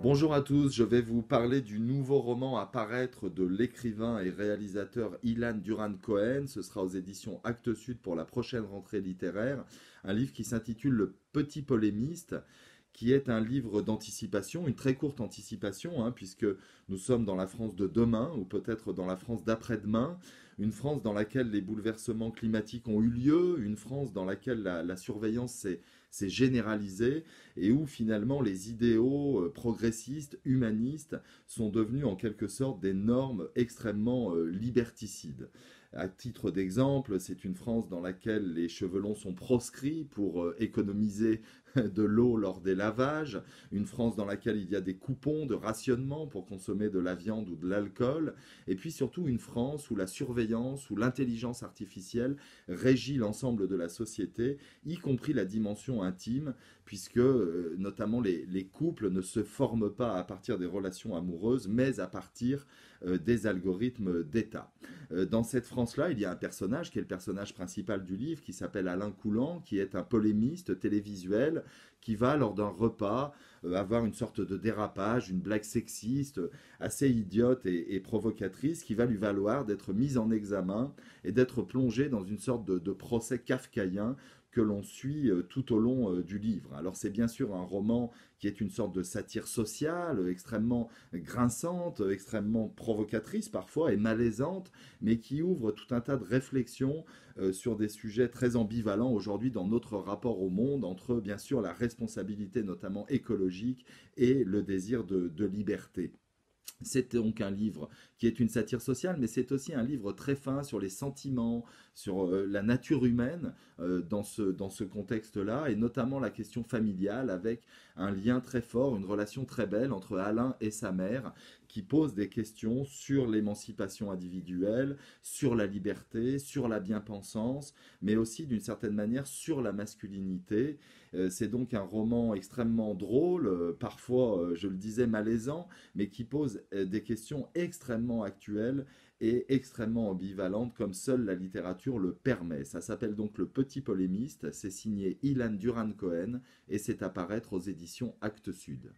Bonjour à tous, je vais vous parler du nouveau roman à paraître de l'écrivain et réalisateur Ilan Duran-Cohen. Ce sera aux éditions Actes Sud pour la prochaine rentrée littéraire. Un livre qui s'intitule Le Petit Polémiste, qui est un livre d'anticipation, une très courte anticipation, puisque nous sommes dans la France de demain, ou peut-être dans la France d'après-demain, une France dans laquelle les bouleversements climatiques ont eu lieu, une France dans laquelle la surveillance s'est généralisée, et où finalement les idéaux progressistes, humanistes, sont devenus en quelque sorte des normes extrêmement liberticides. À titre d'exemple, c'est une France dans laquelle les cheveux longs sont proscrits pour économiser de l'eau lors des lavages, une France dans laquelle il y a des coupons de rationnement pour consommer de la viande ou de l'alcool, et puis surtout une France où la surveillance, où l'intelligence artificielle régit l'ensemble de la société, y compris la dimension intime, puisque notamment les couples ne se forment pas à partir des relations amoureuses, mais à partir des algorithmes d'État. Dans cette France-là, il y a un personnage qui est le personnage principal du livre, qui s'appelle Alain Coulant, qui est un polémiste télévisuel, qui va, lors d'un repas, avoir une sorte de dérapage, une blague sexiste, assez idiote et provocatrice, qui va lui valoir d'être mis en examen et d'être plongé dans une sorte de procès kafkaïen que l'on suit tout au long du livre. Alors c'est bien sûr un roman qui est une sorte de satire sociale, extrêmement grinçante, extrêmement provocatrice parfois et malaisante, mais qui ouvre tout un tas de réflexions sur des sujets très ambivalents aujourd'hui dans notre rapport au monde, entre bien sûr la responsabilité notamment écologique et le désir de liberté. C'est donc un livre qui est une satire sociale, mais c'est aussi un livre très fin sur les sentiments, sur la nature humaine dans ce contexte-là, et notamment la question familiale, avec un lien très fort, une relation très belle entre Alain et sa mère, qui pose des questions sur l'émancipation individuelle, sur la liberté, sur la bien-pensance, mais aussi d'une certaine manière sur la masculinité. C'est donc un roman extrêmement drôle, parfois, je le disais, malaisant, mais qui pose des questions extrêmement actuelles et extrêmement ambivalentes, comme seule la littérature le permet. Ça s'appelle donc Le Petit Polémiste, c'est signé Ilan Duran-Cohen et c'est à paraître aux éditions Actes Sud.